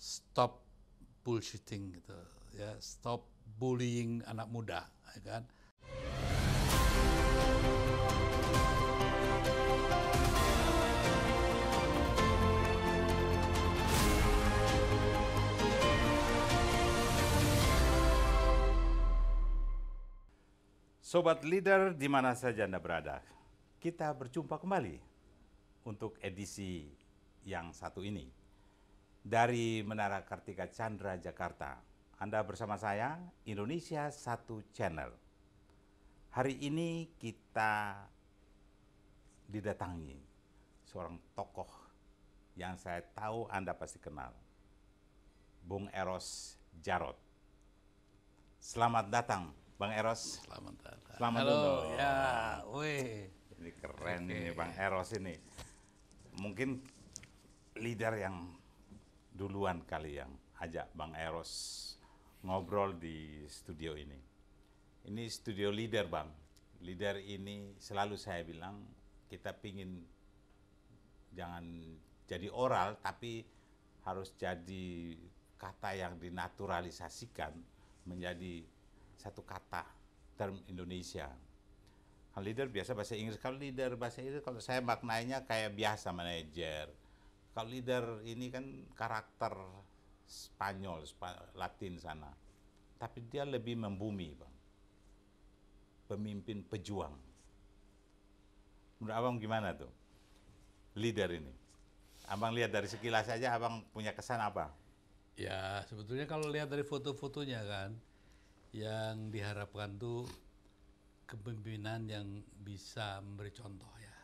stop bullshitting gitu ya, stop bullying anak muda, ya kan. Sobat Leader di mana saja Anda berada, kita berjumpa kembali untuk edisi yang satu ini. Dari Menara Kartika Chandra, Jakarta, Anda bersama saya, Indonesia Satu Channel. Hari ini kita didatangi seorang tokoh yang saya tahu Anda pasti kenal, Bung Eros Djarot. Selamat datang, Bang Eros. Selamat datang. Selamat Halo, dulu. ya, weh. Ini keren ini Bang Eros ini. Mungkin leader yang duluan kali yang ajak Bang Eros ngobrol di studio ini. Ini studio leader Bang. Leader ini selalu saya bilang kita pingin jangan jadi oral tapi harus jadi kata yang dinaturalisasikan menjadi satu kata term Indonesia. Kalau leader biasa bahasa Inggris, kalau leader bahasa Inggris kalau saya maknanya kayak biasa manajer. Kalau leader ini kan karakter Spanyol, Latin sana. Tapi dia lebih membumi, Bang. Pemimpin pejuang. Menurut Abang gimana tuh? Leader ini. Abang lihat dari sekilas saja, Abang punya kesan apa? Ya, sebetulnya kalau lihat dari foto-fotonya kan, yang diharapkan tuh kepemimpinan yang bisa memberi contoh ya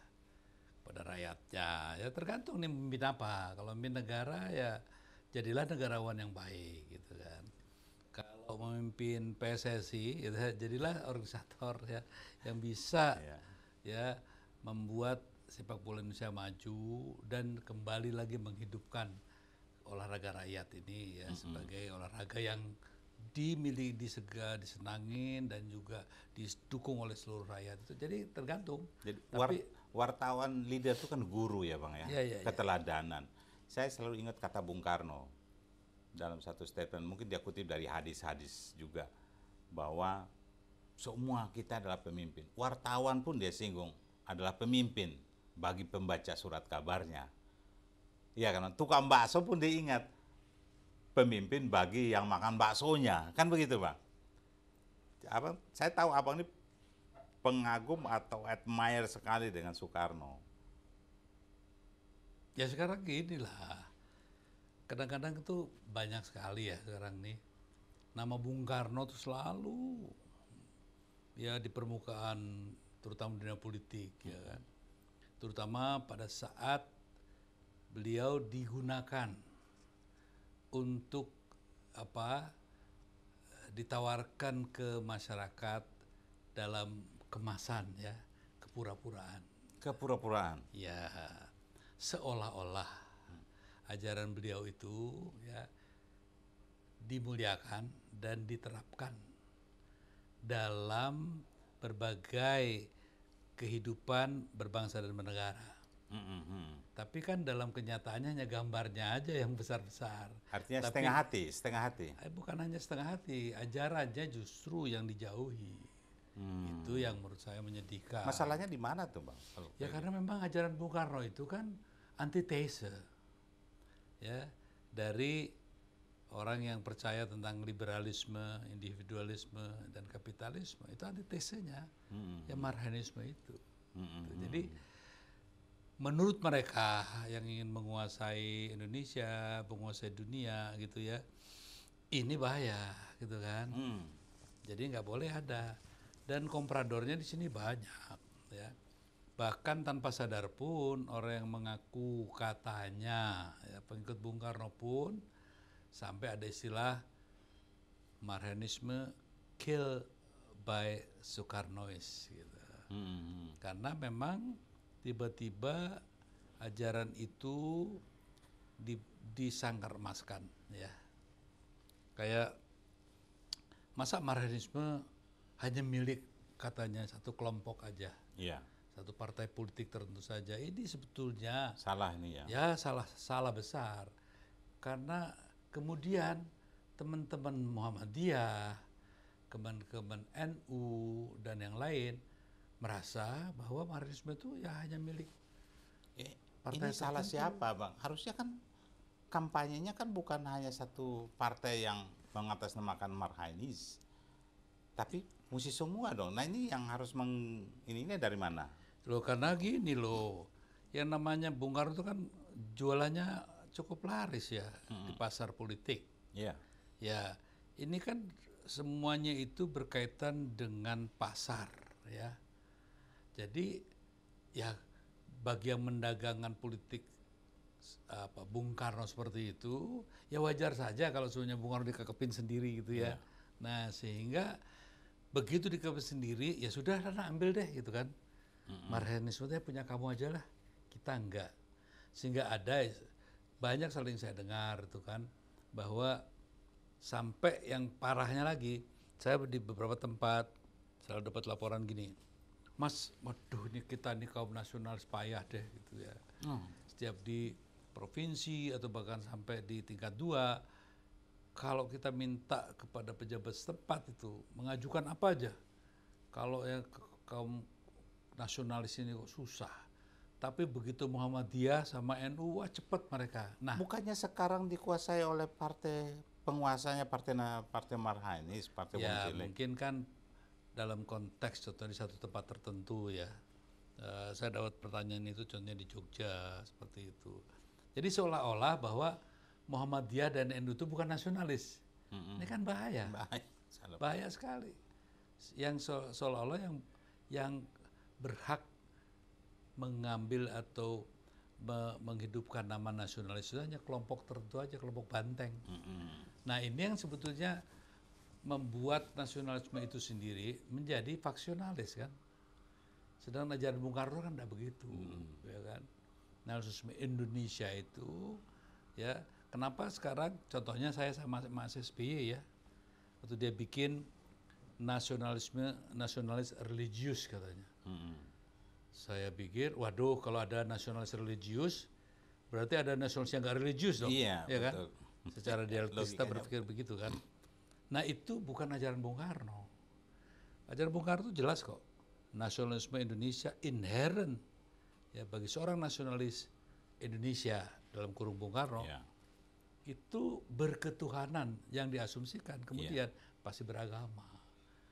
pada rakyatnya. Ya tergantung nih memimpin apa. Kalau memimpin negara ya jadilah negarawan yang baik gitu kan. Kalau memimpin PSSI ya jadilah organisator ya yang bisa ya membuat sepak bola Indonesia maju dan kembali lagi menghidupkan olahraga rakyat ini ya sebagai olahraga yang dimiliki, disenangin dan juga didukung oleh seluruh rakyat itu. Jadi tergantung. Jadi Tapi wartawan leader itu kan guru ya Bang ya, ya. keteladanan. Saya selalu ingat kata Bung Karno dalam satu statement, mungkin dia kutip dari hadis-hadis juga, bahwa semua kita adalah pemimpin. Wartawan pun dia singgung adalah pemimpin bagi pembaca surat kabarnya. Iya kan, tukang bakso pun diingat pemimpin bagi yang makan baksonya, kan begitu Bang? Abang, saya tahu Abang ini pengagum atau admire sekali dengan Soekarno. ya sekarang gini lah. Kadang-kadang itu banyak sekali ya sekarang nih. Nama Bung Karno itu selalu ya di permukaan terutama dunia politik ya kan. Terutama pada saat beliau digunakan untuk ditawarkan ke masyarakat dalam kemasan ya kepura-puraan. Kepura-puraan. Ya seolah-olah ajaran beliau itu ya dimuliakan dan diterapkan dalam berbagai kehidupan berbangsa dan bernegara. Tapi kan dalam kenyataannya hanya gambarnya aja yang besar-besar. Artinya Tapi, setengah hati. Bukan hanya setengah hati, ajarannya justru yang dijauhi. Itu yang menurut saya menyedihkan. Masalahnya di mana tuh Bang? Ya karena memang ajaran Bung Karno itu kan antitese ya dari orang yang percaya tentang liberalisme, individualisme dan kapitalisme. Itu antitesenya ya marhanisme itu. Jadi menurut mereka yang ingin menguasai Indonesia, menguasai dunia gitu ya, ini bahaya gitu kan. Jadi nggak boleh ada. Dan kompradornya di sini banyak ya. Bahkan tanpa sadar pun orang yang mengaku katanya ya, pengikut Bung Karno pun sampai ada istilah marhanisme kill by Soekarnois gitu. Karena memang tiba-tiba ajaran itu disangkar emaskan ya. Kayak masa marhanisme hanya milik katanya satu kelompok aja. Iya. Satu partai politik tertentu saja. Ini sebetulnya Salah nih ya. ya salah besar. Karena kemudian teman-teman Muhammadiyah, teman-teman NU dan yang lain merasa bahwa Marxisme itu ya hanya milik Ini salah tertentu. siapa, Bang? Harusnya kan kampanyenya kan bukan hanya satu partai yang mengatasnamakan Marhainis, tapi mesti semua dong. Nah ini yang harus ininya dari mana? Loh karena gini loh, yang namanya Bung Karno itu kan jualannya cukup laris ya di pasar politik. Iya. Ya, ini kan semuanya itu berkaitan dengan pasar ya. Jadi ya bagi yang mendagangkan politik Bung Karno seperti itu, ya wajar saja kalau sebenarnya Bung Karno dikekepin sendiri gitu ya. Nah sehingga begitu dikekepin sendiri, ya sudah Rana ambil deh gitu kan. Marxisme punya kamu aja lah, kita enggak. Sehingga ada banyak saling saya dengar itu kan, bahwa sampai yang parahnya lagi, saya di beberapa tempat selalu dapat laporan gini, Mas, waduh ini kita nih kaum nasionalis payah deh gitu ya. Setiap di provinsi atau bahkan sampai di tingkat 2, kalau kita minta kepada pejabat setempat itu mengajukan apa aja, kalau yang kaum nasionalis ini kok susah, tapi begitu Muhammadiyah sama NU wah cepat mereka. Nah, Bukannya sekarang dikuasai oleh partai penguasanya partai Marhainis, partai Wong ya Cilik. mungkin kan dalam konteks contoh di satu tempat tertentu ya. Saya dapat pertanyaan itu contohnya di Jogja seperti itu. Jadi seolah-olah bahwa Muhammadiyah dan NU itu bukan nasionalis. Ini kan bahaya. Bahaya sekali. Yang seolah-olah yang berhak mengambil atau menghidupkan nama nasionalis itu hanya kelompok tertentu aja, kelompok banteng. Nah ini yang sebetulnya membuat nasionalisme itu sendiri menjadi faksionalis kan. Sedangkan ajaran Bung Karno kan tidak begitu, ya kan. Nasionalisme Indonesia itu, ya kenapa sekarang contohnya saya sama Mas SBY ya, waktu dia bikin nasionalis religius katanya. Saya pikir, waduh kalau ada nasionalis religius, berarti ada nasionalis yang nggak religius dong, Iya, ya kan? betul. Secara dialektis kita Logikanya. berpikir begitu kan. Nah itu bukan ajaran Bung Karno. Ajaran Bung Karno itu jelas kok. Nasionalisme Indonesia inherent ya bagi seorang nasionalis Indonesia dalam kurung Bung Karno Iya. itu berketuhanan yang diasumsikan kemudian pasti beragama.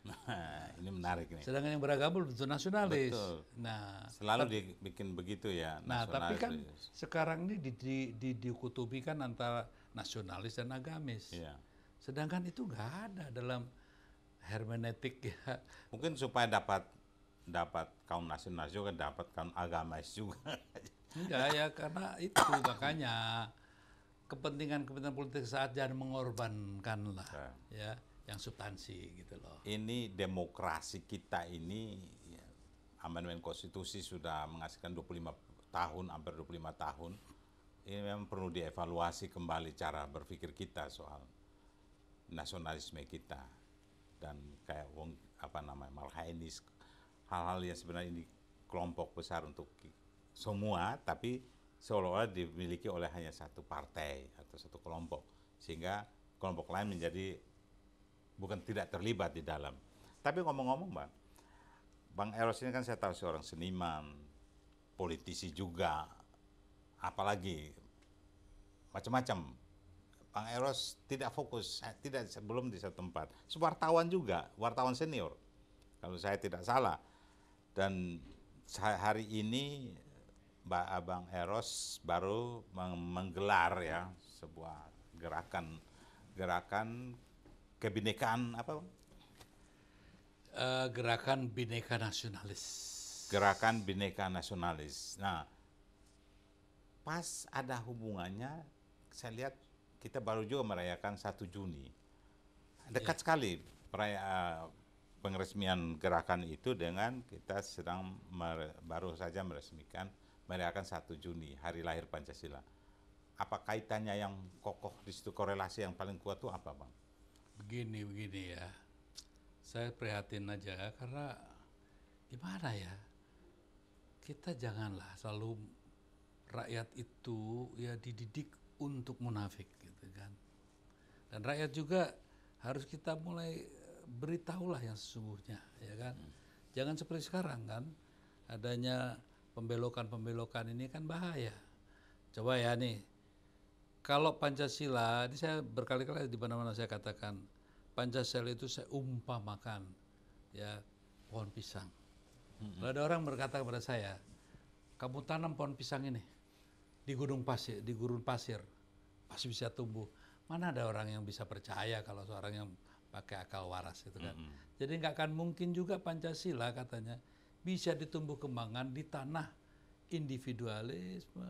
Nah, ini menarik nih. Sedangkan yang beragama belum tentu nasionalis. Betul. Nah, Selalu dibikin begitu ya. nah tapi kan nasionalis. sekarang ini dikutubikan antara nasionalis dan agamis. Iya. Sedangkan itu nggak ada dalam hermeneutik ya. Mungkin supaya dapat kaum nasionalis juga, dapat kaum agamis juga. Enggak ya, karena itu makanya kepentingan politik saat jangan mengorbankan lah ya yang substansi gitu loh. Ini demokrasi kita ini, ya, amandemen konstitusi sudah menghasilkan 25 tahun, hampir 25 tahun. Ini memang perlu dievaluasi kembali cara berpikir kita soal nasionalisme kita. Dan kayak Marhainis, hal-hal yang sebenarnya ini kelompok besar untuk semua, tapi seolah-olah dimiliki oleh hanya satu partai atau satu kelompok, sehingga kelompok lain menjadi bukan tidak terlibat di dalam. Tapi ngomong-ngomong Bang Eros ini kan saya tahu seorang seniman, politisi juga, apalagi macam-macam. Bang Eros tidak fokus, belum di satu tempat. Wartawan juga, wartawan senior, kalau saya tidak salah. Dan hari ini Bang Eros baru menggelar ya sebuah gerakan kebinekaan apa? Gerakan Bhinneka Nasionalis. Gerakan Bhinneka Nasionalis. Nah, pas ada hubungannya, saya lihat kita baru juga merayakan 1 Juni. Dekat sekali pengeresmian gerakan itu dengan kita sedang baru saja meresmikan merayakan 1 Juni, hari lahir Pancasila. Apa kaitannya yang kokoh di situ, korelasi yang paling kuat itu apa, Bang? Begini ya, saya prihatin aja karena gimana ya, kita janganlah selalu rakyat itu ya dididik untuk munafik gitu kan. Dan rakyat juga harus kita mulai beritahulah yang sesungguhnya, ya kan. Jangan seperti sekarang kan, adanya pembelokan-pembelokan ini kan bahaya. Coba ya nih, kalau Pancasila, ini saya berkali-kali di mana-mana saya katakan, Pancasila itu saya umpamakan, ya, pohon pisang. Kalau ada orang berkata kepada saya, kamu tanam pohon pisang ini di gurun pasir, pasti bisa tumbuh. Mana ada orang yang bisa percaya kalau seorang yang pakai akal waras itu kan. Jadi nggak akan mungkin juga Pancasila katanya bisa ditumbuh kembangkan di tanah individualisme,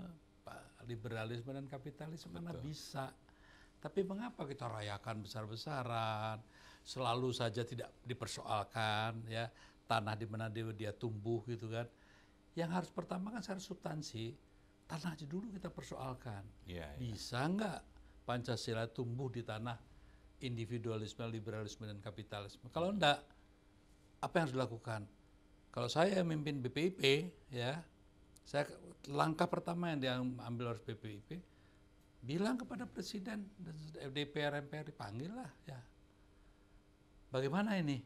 liberalisme dan kapitalisme, karena bisa. Tapi mengapa kita rayakan besar-besaran, selalu saja tidak dipersoalkan, ya, tanah di mana dia tumbuh gitu kan. Yang harus pertama kan secara substansi, tanah aja dulu kita persoalkan. Bisa nggak Pancasila tumbuh di tanah individualisme, liberalisme dan kapitalisme? Kalau enggak, apa yang harus dilakukan? Kalau saya memimpin BPIP, ya, saya langkah pertama yang diambil oleh BPIP, bilang kepada Presiden dan DPR MPR, dipanggil lah, ya. Bagaimana ini?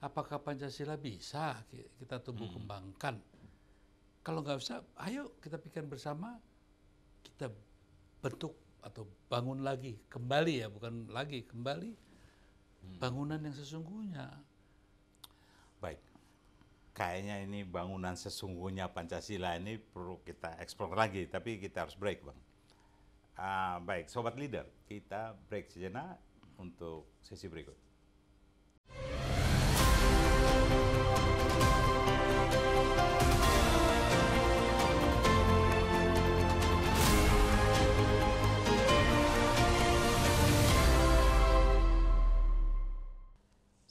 Apakah Pancasila bisa kita tumbuh kembangkan? Kalau nggak bisa, ayo kita pikirkan bersama, kita bentuk atau bangun lagi, kembali ya, bukan lagi, kembali bangunan yang sesungguhnya. Baik, kayaknya ini bangunan sesungguhnya Pancasila ini perlu kita eksplor lagi, tapi kita harus break, Bang. Baik, Sobat Leader, kita break sejenak untuk sesi berikut.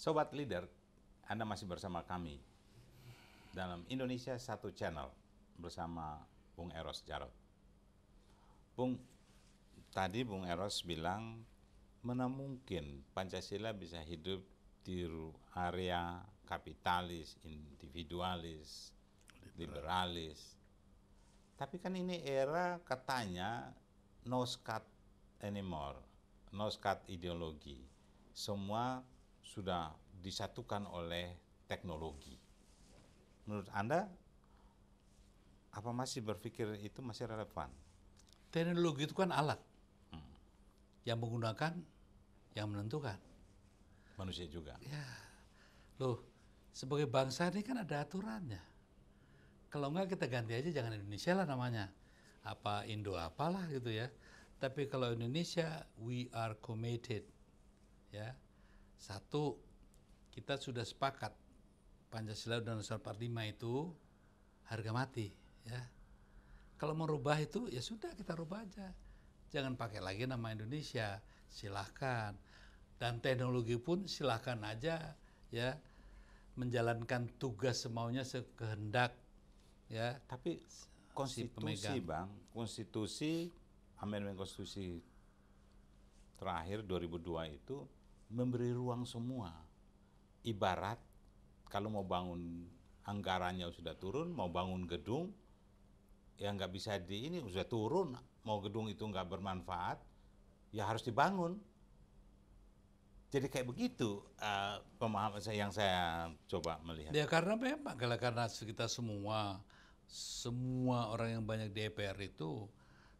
Sobat Leader, Anda masih bersama kami dalam Indonesia Satu Channel bersama Bung Eros Jarot. Bung, tadi Bung Eros bilang mana mungkin Pancasila bisa hidup di area kapitalis, individualis, liberalis. Tapi kan ini era katanya no scat anymore, no scat ideologi. Semua sudah disatukan oleh teknologi. Menurut Anda, apa masih berpikir itu masih relevan? Teknologi itu kan alat yang menggunakan, yang menentukan. Manusia juga. Ya, loh, sebagai bangsa ini kan ada aturannya. Kalau enggak kita ganti aja, jangan Indonesia lah namanya. Apa Indo apalah gitu ya. Tapi kalau Indonesia, we are committed. Ya. Satu, kita sudah sepakat Pancasila Undang-Undang 45 itu harga mati, ya. Kalau mau rubah itu ya sudah, kita rubah aja. Jangan pakai lagi nama Indonesia, silahkan. Dan teknologi pun silahkan aja, ya, menjalankan tugas semaunya sekehendak, ya. Tapi konstitusi, Bang, konstitusi, amandemen konstitusi terakhir 2002 itu memberi ruang semua. Ibarat kalau mau bangun, anggarannya sudah turun, mau bangun gedung, ya nggak bisa ini sudah turun, mau gedung itu nggak bermanfaat, ya harus dibangun. Jadi kayak begitu pemahaman yang saya coba melihat. Ya karena memang, karena kita semua orang yang banyak di DPR itu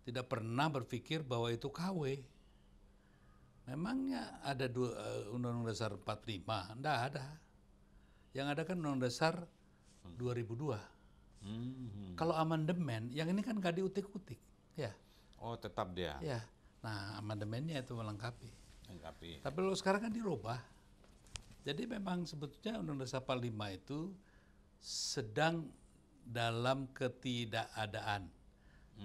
tidak pernah berpikir bahwa itu KW. Memangnya ada Undang-Undang Dasar 45? Enggak ada. Yang ada kan Undang-Undang Dasar 2002. Kalau amandemen, yang ini kan nggak diutik-utik, ya. Oh, tetap dia. Ya. Nah, amandemennya itu melengkapi. Melengkapi. Tapi kalau sekarang kan dirubah. Jadi memang sebetulnya Undang-Undang Dasar 45 itu sedang dalam ketidakadaan.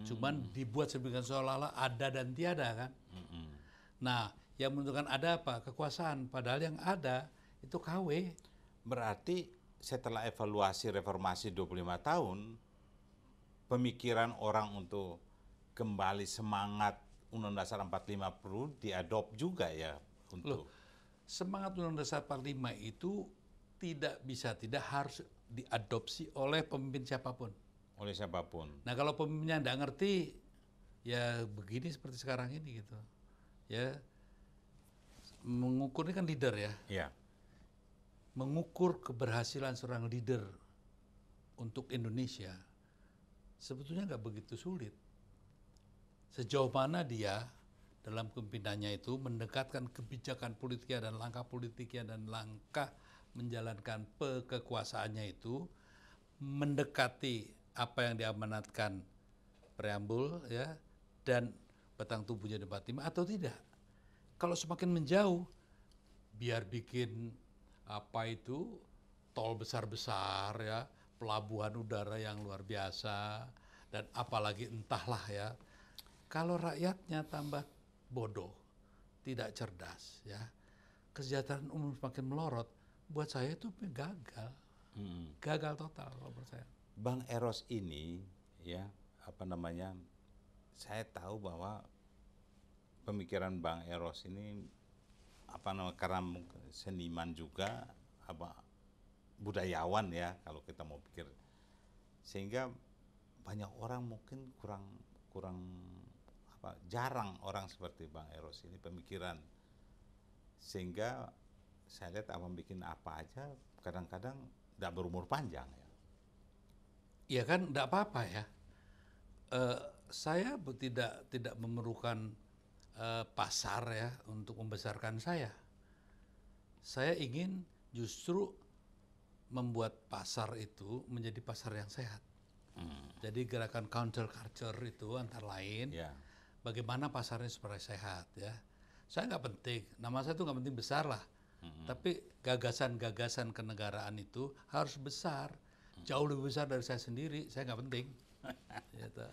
Cuman dibuat sedemikian seolah-olah ada dan tiada kan. Nah, yang menentukan ada apa? Kekuasaan. Padahal yang ada itu KW. Berarti setelah evaluasi reformasi 25 tahun, pemikiran orang untuk kembali semangat Undang-Undang Dasar 45 perlu diadopt juga ya untuk. Semangat Undang-Undang Dasar 45 itu tidak harus diadopsi oleh pemimpin siapapun. Oleh siapapun. Nah, kalau pemimpinnya tidak ngerti, ya begini seperti sekarang ini gitu. Ya, mengukur ini kan leader ya. Ya. Mengukur keberhasilan seorang leader untuk Indonesia sebetulnya nggak begitu sulit. Sejauh mana dia dalam kepemimpinannya itu mendekatkan kebijakan politiknya dan langkah politiknya dan langkah menjalankan kekuasaannya itu mendekati apa yang diamanatkan preambul ya dan batang tubuhnya debat timah atau tidak. Kalau semakin menjauh, biar bikin apa itu tol besar-besar ya, pelabuhan udara yang luar biasa dan apalagi entahlah ya. Kalau rakyatnya tambah bodoh, tidak cerdas ya, kesejahteraan umum semakin melorot, buat saya itu gagal. Gagal total kalau menurut saya. Bang Eros ini ya, apa namanya? Saya tahu bahwa pemikiran Bang Eros ini apa namanya, karena seniman juga, apa budayawan ya kalau kita mau pikir, sehingga banyak orang mungkin kurang apa, jarang orang seperti Bang Eros ini pemikiran, sehingga saya lihat apa bikin apa aja kadang-kadang tidak berumur panjang ya. Ya kan enggak apa-apa ya. Saya tidak memerlukan pasar ya untuk membesarkan saya. Saya ingin justru membuat pasar itu menjadi pasar yang sehat. Jadi gerakan counter culture itu antara lain bagaimana pasarnya supaya sehat ya. Saya nggak penting, nama saya itu nggak penting besar lah. Tapi gagasan-gagasan kenegaraan itu harus besar, jauh lebih besar dari saya sendiri. Saya nggak penting. Gitu.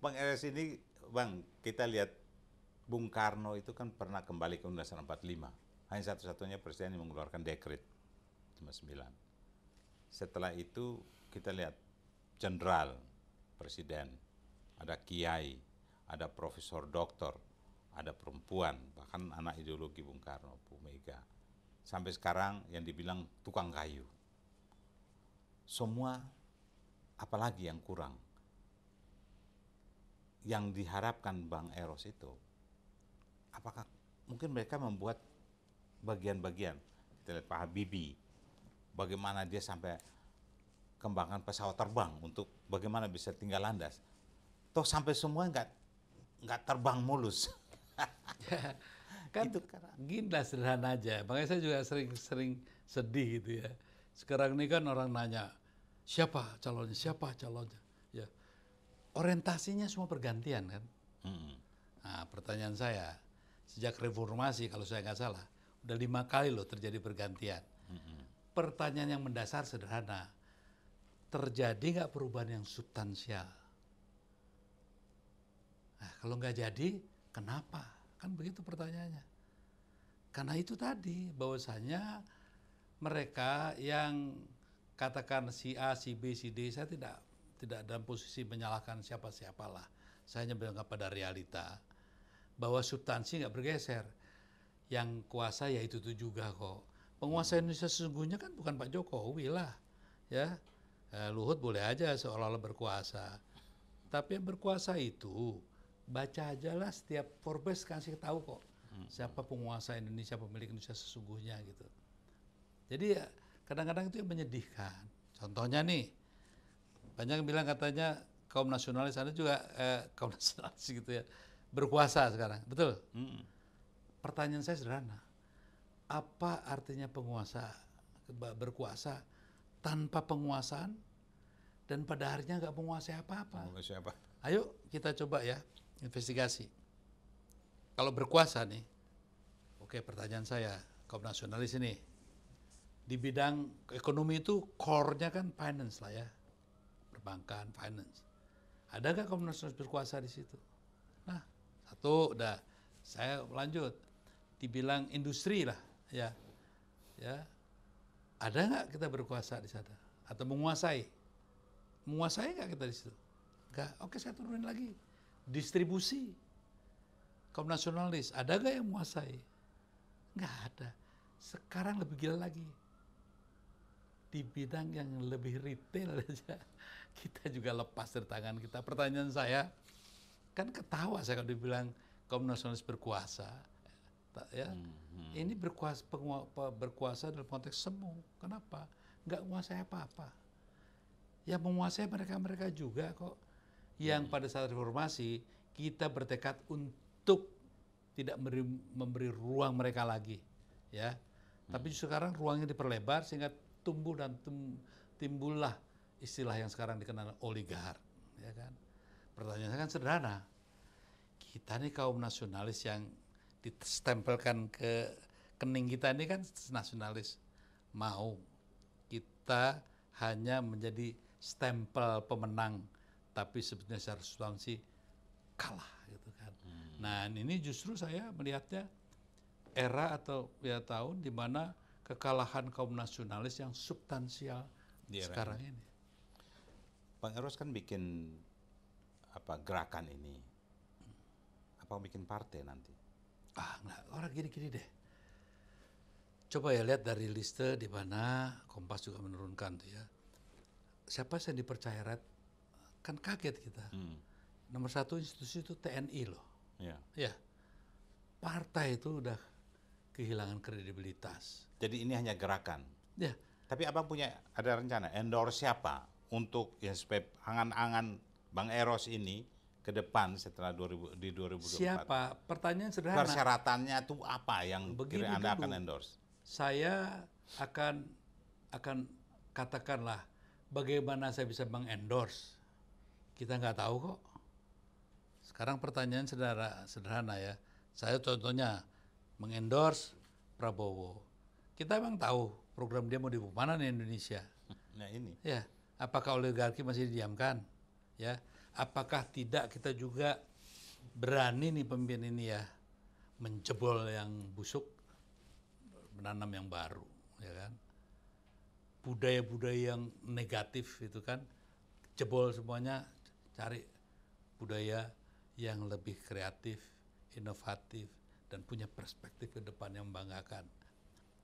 Bang Eros ini, Bang, kita lihat Bung Karno itu kan pernah kembali ke Undang-Undang 45. Hanya satu-satunya presiden yang mengeluarkan dekret 59. Setelah itu kita lihat jenderal, presiden, ada kiai, ada profesor doktor, ada perempuan, bahkan anak ideologi Bung Karno, Bu Mega. Sampai sekarang yang dibilang tukang kayu. Semua, apalagi yang kurang. Yang diharapkan Bang Eros itu, apakah mungkin mereka membuat bagian-bagian. Kita lihat Pak Habibie, bagaimana dia sampai kembangkan pesawat terbang untuk bagaimana bisa tinggal landas. Toh sampai semua nggak terbang mulus. Kan itu gini lah, sederhana aja. Makanya saya juga sering sedih gitu ya. Sekarang ini kan orang nanya, siapa calonnya, ya. Orientasinya semua pergantian kan. Nah, pertanyaan saya, sejak reformasi kalau saya nggak salah, udah 5 kali loh terjadi pergantian. Pertanyaan yang mendasar sederhana, terjadi nggak perubahan yang substansial? Nah, kalau nggak jadi, kenapa? Kan begitu pertanyaannya. Karena itu tadi, bahwasanya mereka yang katakan si A, si B, si D, saya tidak dalam posisi menyalahkan siapa-siapalah. Saya hanya bilang pada realita, bahwa substansi nggak bergeser. Yang kuasa ya itu juga kok. Penguasa Indonesia sesungguhnya kan bukan Pak Jokowi lah. Ya, Luhut boleh aja seolah-olah berkuasa. Tapi yang berkuasa itu, baca aja lah setiap Forbes kasih tahu kok siapa penguasa Indonesia, pemilik Indonesia sesungguhnya gitu. Jadi ya kadang-kadang itu yang menyedihkan. Contohnya nih, banyak yang bilang katanya kaum nasionalis, ada juga kaum nasionalis gitu ya, berkuasa sekarang, betul? Pertanyaan saya sederhana, apa artinya penguasa berkuasa tanpa penguasaan dan pada akhirnya nggak menguasai apa-apa? Ayo kita coba ya investigasi. Kalau berkuasa nih, oke, pertanyaan saya, kaum nasionalis ini, di bidang ekonomi itu core-nya kan finance lah ya, perbankan, finance. Ada nggak kaum nasionalis berkuasa di situ? Nah, satu, udah, saya lanjut, dibilang industri lah, ya, ada nggak kita berkuasa di sana? Atau menguasai nggak kita di situ? Enggak. Oke, saya turunin lagi. Distribusi. Kaum nasionalis, ada nggak yang menguasai? Nggak ada. Sekarang lebih gila lagi. Di bidang yang lebih retail aja, kita juga lepas dari tangan kita. Pertanyaan saya, kan ketawa saya kalau dibilang kaum nasionalis berkuasa. Ya. Ini berkuasa dalam konteks semu. Kenapa? Nggak menguasai apa-apa. Yang menguasai mereka-mereka juga kok. Yang pada saat reformasi kita bertekad untuk tidak memberi ruang mereka lagi, ya. Tapi sekarang ruangnya diperlebar sehingga tumbuh dan timbullah istilah yang sekarang dikenal oligark, ya kan. Pertanyaannya kan sederhana. Kita nih kaum nasionalis yang ditempelkan ke kening kita ini kan nasionalis. Mau kita hanya menjadi stempel pemenang, tapi sebetulnya secara substansi kalah gitu kan. Nah ini justru saya melihatnya era atau ya tahun di mana kekalahan kaum nasionalis yang substansial sekarang ini. Bang Eros kan bikin gerakan ini, apa bikin partai nanti? Enggak, orang gini-gini deh. Coba ya lihat dari liste di mana Kompas juga menurunkan tuh ya. Siapa yang dipercaya Red? Kan kaget kita. Nomor 1 institusi itu TNI loh. Ya. Partai itu udah kehilangan kredibilitas. Jadi ini hanya gerakan. Ya. Tapi abang ada rencana endorse siapa untuk ya supaya angan-angan Bang Eros ini ke depan setelah 2024? Siapa? Pertanyaan sederhana. Persyaratannya tuh apa yang kira Anda akan endorse? Saya akan katakanlah bagaimana saya bisa mengendorse. Kita nggak tahu kok. Sekarang pertanyaan sederhana ya. Saya contohnya mengendorse Prabowo. Kita memang tahu program dia mau dibawa mana nih Indonesia. Nah ini. Ya, apakah oligarki masih didiamkan? Ya, apakah tidak kita juga berani nih pemimpin ini ya menjebol yang busuk, menanam yang baru, ya kan? Budaya-budaya yang negatif itu kan jebol semuanya, cari budaya yang lebih kreatif, inovatif, dan punya perspektif ke depan yang membanggakan.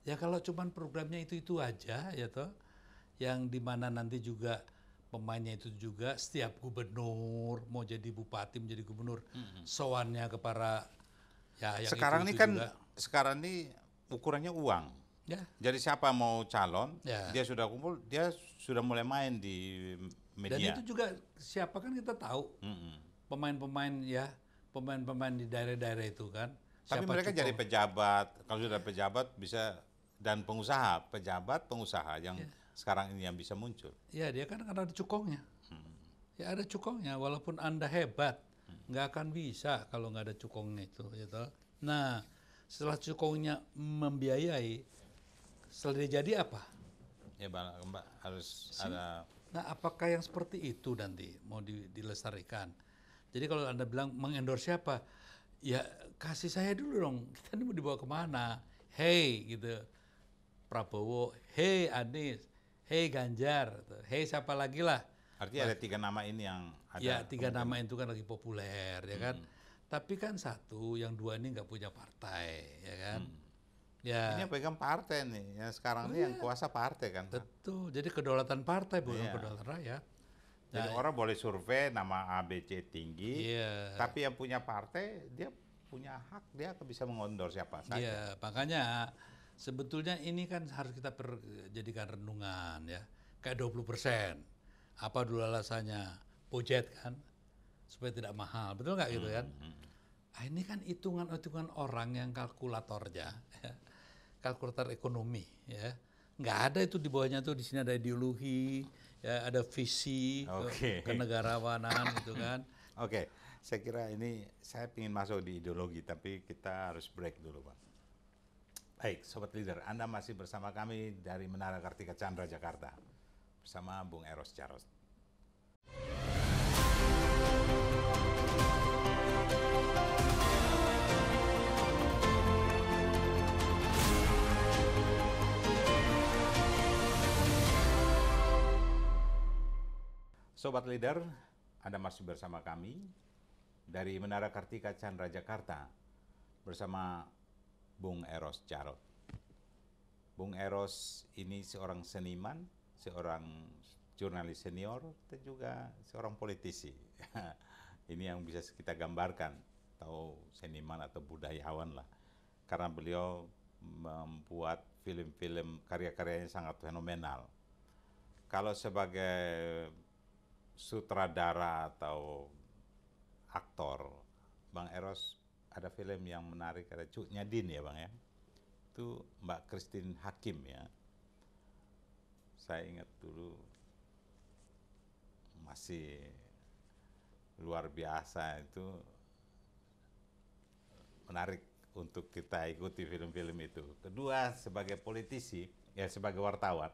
Ya kalau cuman programnya itu aja ya toh, yang dimana nanti juga pemainnya itu juga setiap gubernur mau jadi bupati menjadi gubernur, sowannya ke para ya yang sekarang itu ini kan juga. Sekarang ini ukurannya uang. Ya. Jadi siapa mau calon, Ya. dia sudah kumpul, dia sudah mulai main di media. Dan itu juga siapa kan kita tahu. Pemain-pemain ya, pemain-pemain di daerah-daerah itu kan. Tapi Siapa mereka cukup. jadi pejabat, kalau sudah pejabat bisa, dan pengusaha, pengusaha yang sekarang ini yang bisa muncul. Ya dia kan ada cukongnya. Ya ada cukongnya, walaupun Anda hebat, nggak akan bisa kalau nggak ada cukongnya itu. Gitu. Nah setelah cukongnya membiayai, setelah dia jadi apa? Ya Mbak harus ada. Nah apakah yang seperti itu nanti mau dilestarikan? Jadi kalau Anda bilang mengendorse siapa? Ya kasih saya dulu dong, kita ini mau dibawa kemana? Hey gitu, Prabowo, hey Anies, hey Ganjar, hey siapa lagi lah. Artinya ada 3 nama ini yang ada. Ya 3 nama itu kan lagi populer ya kan. Tapi kan satu, yang 2 ini nggak punya partai ya kan. Ya. Ini yang pegang partai nih, yang sekarang ini yang kuasa partai kan. Betul, jadi kedaulatan partai bukan kedaulatan rakyat. Jadi orang boleh survei nama ABC tinggi, tapi yang punya partai dia punya hak, dia bisa mengendorse siapa saja. Iya, makanya sebetulnya ini kan harus kita jadikan renungan ya. Kayak 20%. Apa dulu alasannya? Budget kan, supaya tidak mahal. Betul nggak gitu kan? Ini kan hitungan-hitungan orang yang kalkulatornya, ya. Kalkulator ekonomi ya. Nggak ada itu di bawahnya tuh, di sini ada ideologi, ya ada visi, kenegarawanan gitu kan. Oke, saya kira ini saya ingin masuk di ideologi, tapi kita harus break dulu Pak. Baik, Sobat Leader, Anda masih bersama kami dari Menara Kartika Chandra, Jakarta. Bersama Bung Eros Jarot. Sobat Leader, Anda masih bersama kami dari Menara Kartika Chandra, Jakarta bersama Bung Eros Jarot. Bung Eros ini seorang seniman, seorang jurnalis senior, dan juga seorang politisi. Ini yang bisa kita gambarkan, atau seniman atau budayawan lah. karena beliau membuat film-film karya-karyanya sangat fenomenal. Kalau sebagai sutradara atau aktor, Bang Eros ada film yang menarik, ada Cuk Nyadin ya Bang ya. Itu Mbak Christine Hakim ya. Saya ingat dulu masih luar biasa, itu menarik untuk kita ikuti film-film itu. Kedua, sebagai politisi, ya sebagai wartawan.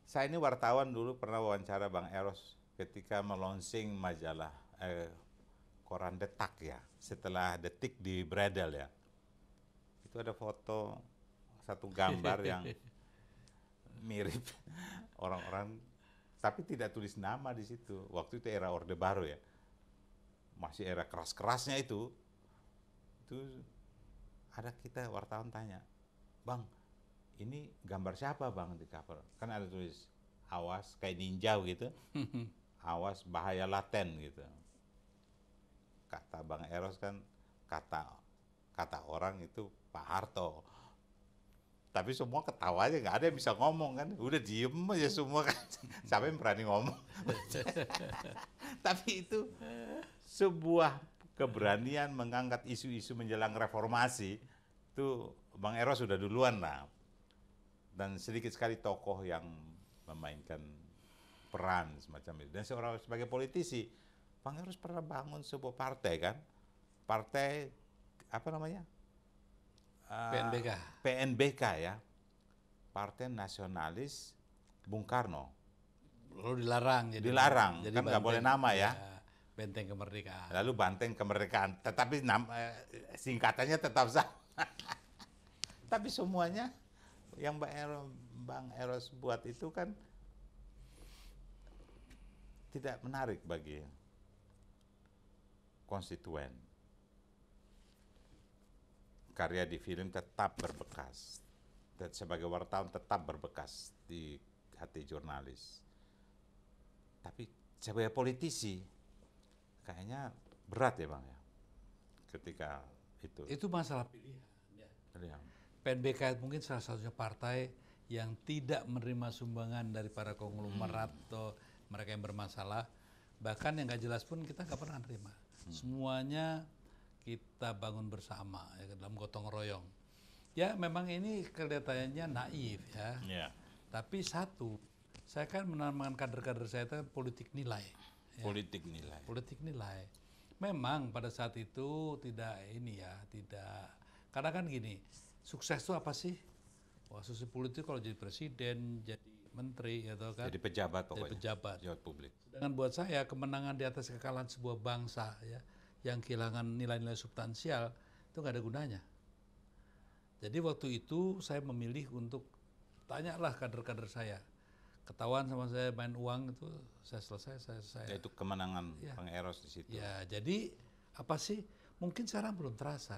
Saya ini wartawan dulu pernah wawancara Bang Eros ketika melonsing majalah koran Detak ya, setelah Detik di Bredel ya. Itu ada foto, satu gambar yang mirip orang-orang, tapi tidak tulis nama di situ. Waktu itu era Orde Baru ya, masih era keras-kerasnya itu ada kita wartawan tanya, Bang, ini gambar siapa Bang di cover? Kan ada tulis awas kayak ninja gitu, awas bahaya laten gitu. Kata Bang Eros kan, kata orang itu Pak Harto. Tapi semua ketawa aja, nggak ada yang bisa ngomong kan. Udah diem aja semua kan. Siapa yang berani ngomong? Tapi itu sebuah keberanian mengangkat isu-isu menjelang reformasi. Itu Bang Eros sudah duluan lah. Dan sedikit sekali tokoh yang memainkan peran semacam itu. Dan sebagai politisi, Bang Eros pernah bangun sebuah partai kan. Partai, apa namanya? PNBK. PNBK ya, Partai Nasionalis Bung Karno. Lalu dilarang. Dilarang, kan nggak boleh nama ya. Benteng Kemerdekaan. Lalu Banteng Kemerdekaan, tetapi singkatannya tetap sama. Tapi semuanya yang Bang Eros buat itu kan tidak menarik bagi konstituen. Karya di film tetap berbekas, dan sebagai wartawan tetap berbekas di hati jurnalis. Tapi sebagai politisi, kayaknya berat ya Bang ya, ketika itu. Itu masalah pilihan. Ya. PNBK mungkin salah satunya partai yang tidak menerima sumbangan dari para konglomerat atau mereka yang bermasalah. Bahkan yang nggak jelas pun kita nggak pernah terima. Semuanya kita bangun bersama ya, dalam gotong royong. Ya memang ini kelihatannya naif ya. Yeah. Tapi satu, saya kan menanamkan kader-kader saya itu politik nilai. Ya. Politik nilai. Politik nilai. Memang pada saat itu tidak karena kan gini, sukses itu apa sih? Wah, sukses politik kalau jadi presiden, jadi menteri gitu kan. Jadi pejabat pokoknya. Jadi pejabat. Pejabat publik. Sedangkan buat saya kemenangan di atas kekalahan sebuah bangsa ya, yang kehilangan nilai-nilai substansial itu nggak ada gunanya. Jadi waktu itu saya memilih untuk tanyalah kader-kader saya. Ketahuan sama saya main uang itu saya selesai. Ya, itu kemenangan ya. Bang Eros di situ. Ya, jadi apa sih? Mungkin sekarang belum terasa.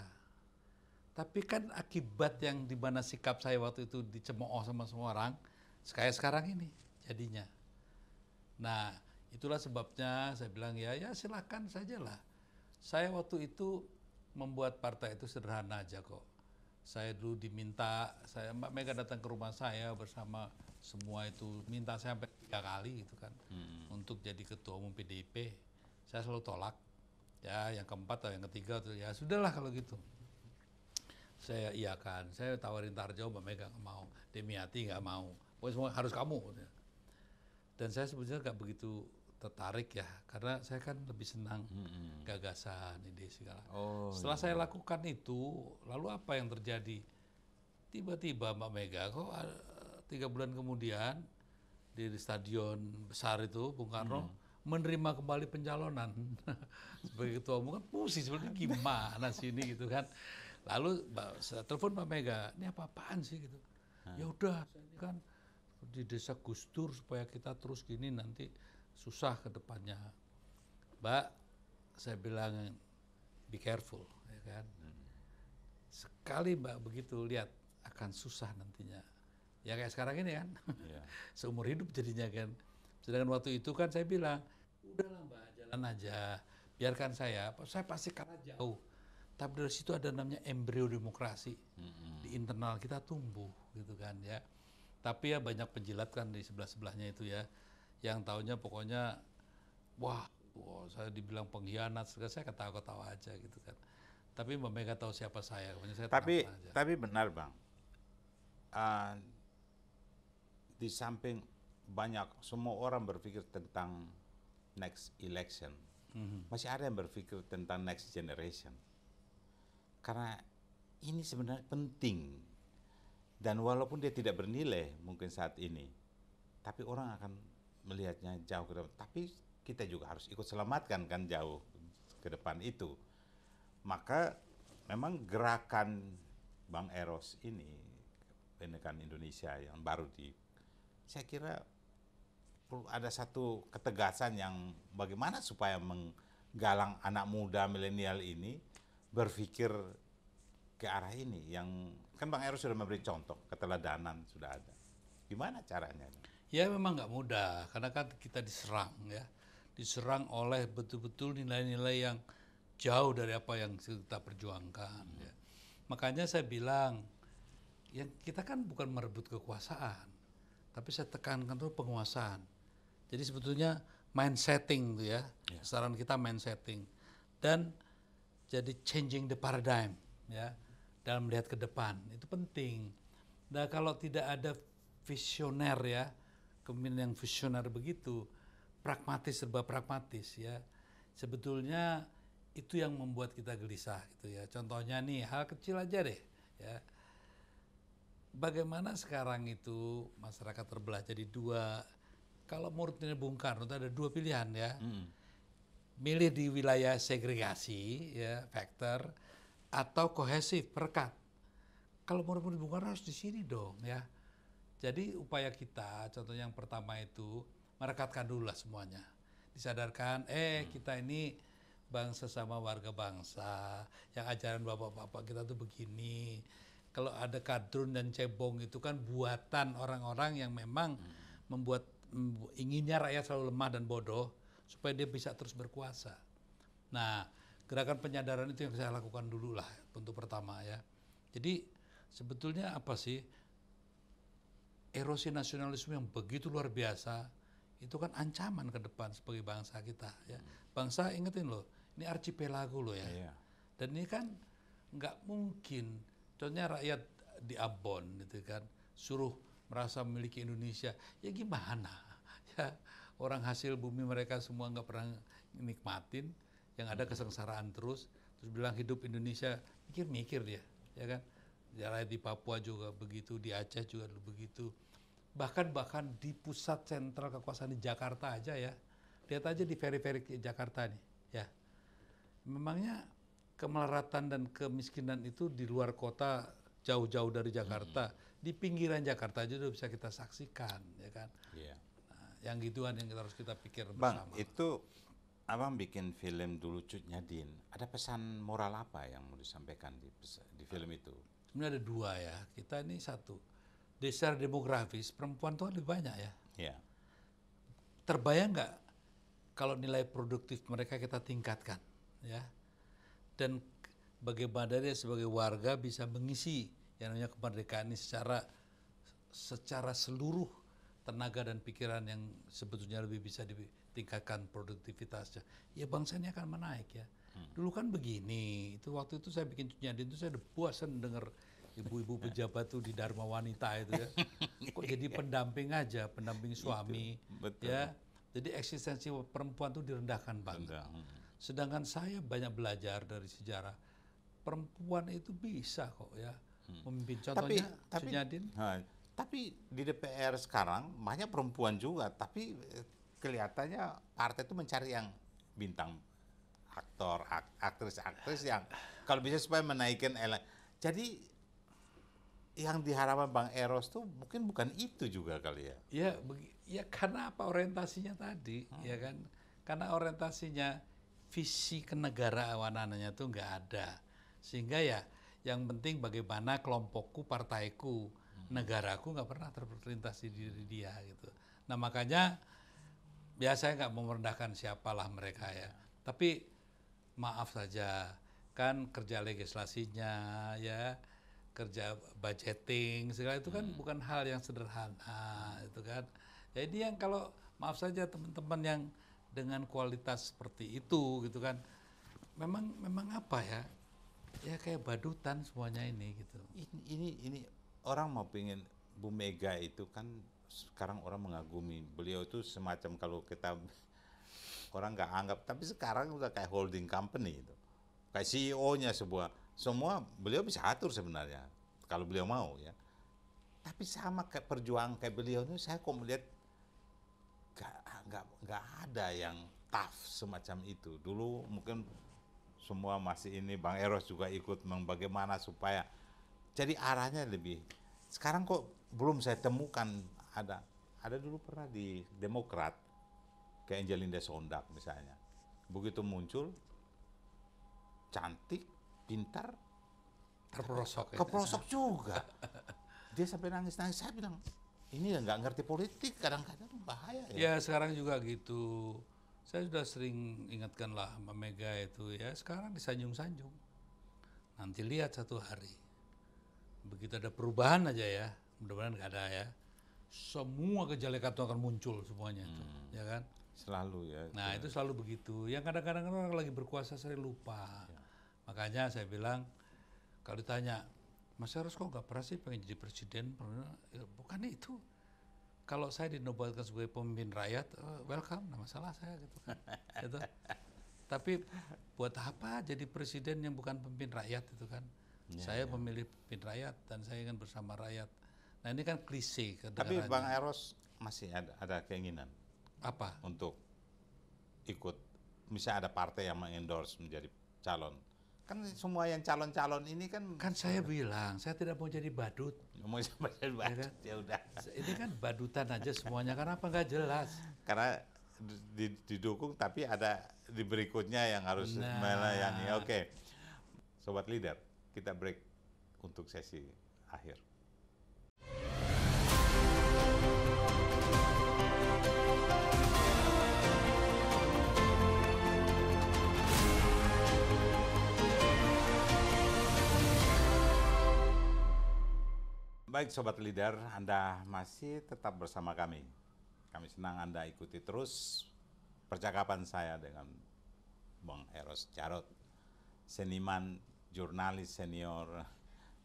Tapi kan akibat yang di mana sikap saya waktu itu dicemooh sama semua orang, kayak sekarang ini jadinya. Nah, itulah sebabnya saya bilang ya silakan sajalah. Saya waktu itu membuat partai itu sederhana aja kok. Saya dulu diminta, Mbak Mega datang ke rumah saya bersama semua itu, minta saya sampai 3 kali gitu kan, untuk jadi ketua umum PDIP. Saya selalu tolak. Ya, yang keempat atau yang ketiga tuh ya sudahlah kalau gitu. Saya iakan, saya tawarin Tarjo, Mbak Mega nggak mau, Demiati nggak mau, pokoknya semua harus kamu. Dan saya sebetulnya nggak begitu tertarik ya, karena saya kan lebih senang gagasan, ide segala. Setelah saya lakukan itu, lalu apa yang terjadi? Tiba-tiba Mbak Mega kok 3 bulan kemudian di stadion besar itu Bung Karno menerima kembali pencalonan sebagai ketua umum. Kan pusing sebenarnya, gimana sih ini gitu kan. Lalu saya telepon Mbak Mega, ini apa-apaan sih gitu. Ya udah, ini kan di desa Gus Dur supaya kita terus gini nanti susah ke depannya. Mbak, saya bilang be careful, ya kan. Sekali Mbak begitu lihat akan susah nantinya. Ya kayak sekarang ini kan, seumur hidup jadinya kan. Sedangkan waktu itu kan saya bilang, udahlah Mbak, jalan aja, biarkan saya pasti kalah jauh. Tapi dari situ ada namanya embrio demokrasi di internal kita tumbuh gitu kan ya. Tapi ya banyak penjilat kan di sebelah-sebelahnya itu ya, yang taunya pokoknya wah saya dibilang pengkhianat, saya ketawa-ketawa aja gitu kan. Tapi Mbak Mega tahu siapa saya, pokoknya saya tenang aja. Tapi benar Bang, di samping banyak semua orang berpikir tentang next election, masih ada yang berpikir tentang next generation. Karena ini sebenarnya penting, dan walaupun dia tidak bernilai mungkin saat ini, tapi orang akan melihatnya jauh ke depan. Tapi kita juga harus ikut selamatkan kan jauh ke depan itu. Maka memang gerakan Bang Eros ini, Kebinekaan Indonesia yang baru saya kira perlu ada satu ketegasan yang bagaimana supaya menggalang anak muda milenial ini berpikir ke arah ini. Yang kan Bang Eros sudah memberi contoh, keteladanan sudah ada. Gimana caranya? Ya memang nggak mudah, karena kan kita diserang ya, diserang oleh betul-betul nilai-nilai yang jauh dari apa yang kita perjuangkan. Ya. Makanya saya bilang, yang kita kan bukan merebut kekuasaan, tapi saya tekankan tuh penguasaan. Jadi sebetulnya mindsetting tuh ya, saran kita mindsetting, dan jadi changing the paradigm ya, dalam melihat ke depan itu penting. Nah kalau tidak ada visioner ya, kepemimpinan yang visioner begitu, pragmatis serba pragmatis ya, sebetulnya itu yang membuat kita gelisah gitu ya. Contohnya nih hal kecil aja deh ya. Bagaimana sekarang itu masyarakat terbelah jadi dua. Kalau menurutnya Bung Karno itu ada dua pilihan ya. Milih di wilayah segregasi ya, vektor, atau kohesif, perekat. Kalau menurut Bung Karno harus di sini dong ya. Jadi upaya kita, contohnya yang pertama itu merekatkan dulu lah semuanya. Disadarkan, kita ini bangsa sama warga bangsa, yang ajaran bapak-bapak kita tuh begini. Kalau ada kadrun dan cebong itu kan buatan orang-orang yang memang membuat inginnya rakyat selalu lemah dan bodoh supaya dia bisa terus berkuasa. Nah, gerakan penyadaran itu yang saya lakukan dulu lah untuk pertama ya. Jadi sebetulnya apa sih? Erosi nasionalisme yang begitu luar biasa itu kan ancaman ke depan sebagai bangsa kita ya. Bangsa ingetin loh, ini archipelago loh ya. Dan ini kan nggak mungkin, contohnya rakyat di Ambon gitu kan, suruh merasa memiliki Indonesia, ya gimana? Ya orang hasil bumi mereka semua nggak pernah nikmatin, yang ada kesengsaraan terus bilang hidup Indonesia, mikir-mikir dia, ya kan? Ya, rakyat di Papua juga begitu, di Aceh juga begitu. Bahkan di pusat sentral kekuasaan di Jakarta aja ya. Lihat aja di peri-peri Jakarta nih, ya. Memangnya kemelaratan dan kemiskinan itu di luar kota jauh-jauh dari Jakarta, di pinggiran Jakarta aja udah bisa kita saksikan, ya kan? Nah, yang gituan yang harus kita pikir bersama. Bang, itu Abang bikin film dulu Cut Nyadin, ada pesan moral apa yang mau disampaikan di film itu? Sebenarnya ada dua ya, kita ini satu, secara demografis perempuan tuh lebih banyak ya. Terbayang nggak kalau nilai produktif mereka kita tingkatkan, ya, dan bagaimana dia sebagai warga bisa mengisi yang namanya kemerdekaan ini secara seluruh tenaga dan pikiran yang sebetulnya lebih bisa ditingkatkan produktivitasnya, ya bangsa ini akan menaik ya. Dulu kan begini, itu waktu itu saya bikin Cut Nyadin itu saya udah bosan dengar ibu-ibu pejabat tuh di Dharma Wanita itu ya. Kok jadi pendamping aja, pendamping suami. Betul. Ya. Jadi eksistensi perempuan tuh direndahkan banget. Sedangkan saya banyak belajar dari sejarah. Perempuan itu bisa kok ya memimpin. Contohnya Cut Nyadin. Tapi di DPR sekarang banyak perempuan juga, tapi kelihatannya partai itu mencari yang bintang aktor, aktris yang kalau bisa supaya menaikkan jadi yang diharapkan Bang Eros tuh mungkin bukan itu juga kali ya. Ya karena apa orientasinya tadi, ya kan? Karena orientasinya visi kenegarawanannya tuh nggak ada. Sehingga ya yang penting bagaimana kelompokku, partaiku, negaraku nggak pernah terlintas di diri dia gitu. Nah makanya ya saya nggak mau merendahkan siapalah mereka ya. Tapi maaf saja, kan kerja legislasinya ya, kerja budgeting segala itu kan bukan hal yang sederhana itu kan. Jadi yang kalau maaf saja teman-teman yang dengan kualitas seperti itu gitu kan, memang apa ya? Ya kayak badutan semuanya ini gitu. Ini orang mau pengen Bu Mega itu kan sekarang orang mengagumi beliau itu semacam kalau kita orang nggak anggap, tapi sekarang udah kayak holding company itu, kayak CEO-nya semua beliau bisa atur sebenarnya kalau beliau mau ya. Tapi sama kayak perjuangan kayak beliau ini saya kok melihat nggak ada yang tough semacam itu. Dulu mungkin semua masih ini Bang Eros juga ikut bagaimana supaya jadi arahnya lebih. Sekarang kok belum saya temukan ada dulu pernah di Demokrat kayak Angelinda Sondak misalnya. Begitu muncul cantik, pintar, Terperosok ya. keprosok juga. Dia sampai nangis-nangis. Saya bilang, ini nggak ngerti politik, kadang-kadang bahaya ya. Ya sekarang juga gitu. Saya sudah sering ingatkan lah Mbak Mega itu ya, sekarang disanjung-sanjung. Nanti lihat satu hari. Begitu ada perubahan aja ya, mudah-mudahan nggak ada ya. Semua kejelekan itu akan muncul semuanya itu, ya kan? Selalu ya. Nah itu selalu begitu. Yang kadang-kadang orang lagi berkuasa sering lupa. Makanya saya bilang, kalau ditanya, Mas Eros kok nggak pernah sih pengen jadi presiden? Ya, bukan itu. Kalau saya dinobatkan sebagai pemimpin rakyat, welcome, nggak masalah saya gitu kan. Gitu. Tapi buat apa jadi presiden yang bukan pemimpin rakyat itu kan? Saya memilih pemimpin rakyat dan saya ingin bersama rakyat. Nah ini kan klise. Tapi Bang Eros masih ada keinginan apa? untuk ikut, misalnya ada partai yang mengendorse menjadi calon. Kan semua yang calon-calon ini kan Saya bilang, saya tidak mau jadi badut. mau jadi badut, ya udah. Ini kan badutan aja semuanya, karena apa nggak jelas. Karena didukung tapi ada di berikutnya yang harus melayani. Oke. Sobat Leader, kita break untuk sesi akhir. Baik Sobat Leader, Anda masih tetap bersama kami. Kami senang Anda ikuti terus percakapan saya dengan Bang Eros Djarot, seniman, jurnalis senior,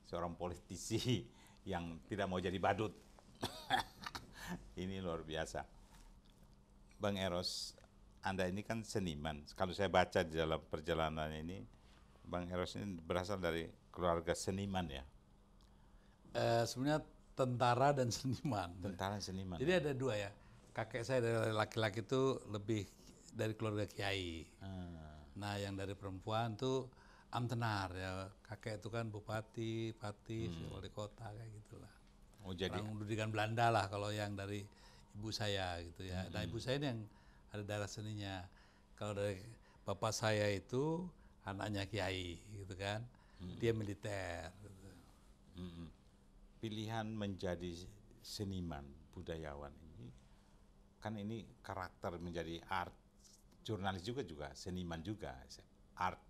seorang politisi yang tidak mau jadi badut. Ini luar biasa. Bang Eros, Anda ini kan seniman. Kalau saya baca di dalam perjalanan ini, Bang Eros ini berasal dari keluarga seniman ya? Sebenarnya tentara dan seniman. Tentara seniman. Jadi ada dua ya. Kakek saya dari laki-laki itu lebih dari keluarga kiai. Nah yang dari perempuan tuh amtenar ya. Kakek itu kan bupati, pati, wali kota kayak gitulah. Oh jadi Orang pendidikan Belanda lah kalau yang dari ibu saya gitu ya. Nah ibu saya ini yang ada darah seninya. Kalau dari bapak saya itu anaknya kiai gitu kan. Dia militer. Gitu. pilihan menjadi seniman, budayawan ini, kan ini karakter menjadi art, jurnalis juga seniman juga, art,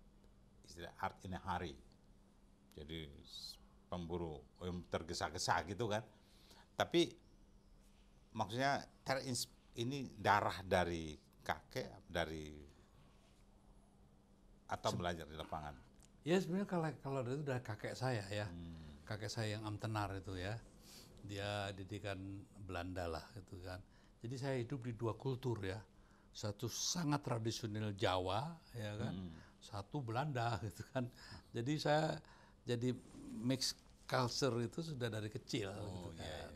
istilah art in a hurry. Jadi pemburu yang tergesa-gesa gitu kan. Tapi maksudnya ini darah dari kakek, atau belajar di lapangan? Ya sebenarnya kalau itu dari kakek saya ya. Kakek saya yang amtenar itu ya. Dia didikan Belanda lah gitu kan. Jadi saya hidup di dua kultur ya. Satu sangat tradisional Jawa ya kan. Satu Belanda gitu kan. Jadi saya jadi mix culture itu sudah dari kecil gitu kan. Ya.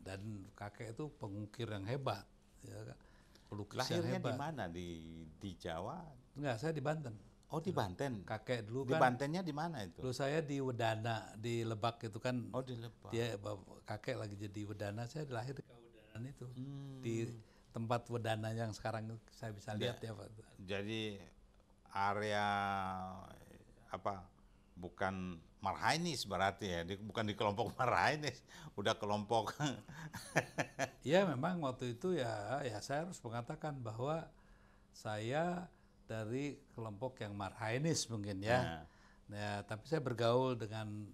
Dan kakek itu pengukir yang hebat ya kan. Pelukis Lahirnya yang hebat. di mana? Di Jawa? Enggak, saya di Banten. Oh di Banten. Kakek dulu Di kan. Bantennya di mana itu? Dulu saya di Wedana, di Lebak itu kan. Oh di Lebak. Dia kakek lagi jadi Wedana, saya lahir di Wedanan itu. Di tempat Wedana yang sekarang saya bisa lihat ya Pak. Jadi area apa? Bukan Marhainis berarti ya, bukan di kelompok Marhainis, udah kelompok. Ya memang waktu itu ya saya harus mengatakan bahwa saya dari kelompok yang Marhainis mungkin ya. Nah, tapi saya bergaul dengan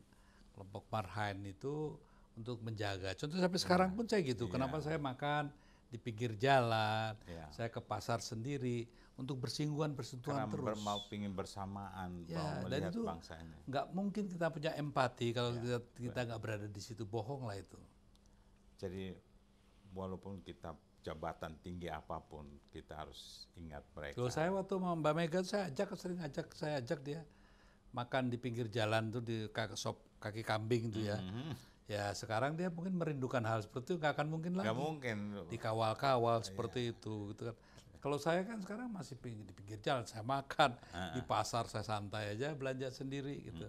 kelompok Marhain itu untuk menjaga. Contoh sampai sekarang pun saya gitu. Kenapa saya makan di pinggir jalan, saya ke pasar sendiri untuk bersinggungan, bersentuhan Karena terus. mau pingin bersamaan, mau Ya, dan melihat itu bangsa ini. nggak mungkin kita punya empati kalau kita nggak berada di situ, bohong lah itu. Jadi walaupun kita jabatan tinggi apapun, kita harus ingat mereka. Kalau saya waktu sama Mbak Mega, saya ajak dia makan di pinggir jalan tuh di sop kaki kambing tuh ya. Ya sekarang dia mungkin merindukan hal seperti itu, nggak akan mungkin lagi. Nggak mungkin. Dikawal-kawal seperti itu gitu kan. Kalau saya kan sekarang masih di pinggir jalan, saya makan di pasar, saya santai aja belanja sendiri gitu.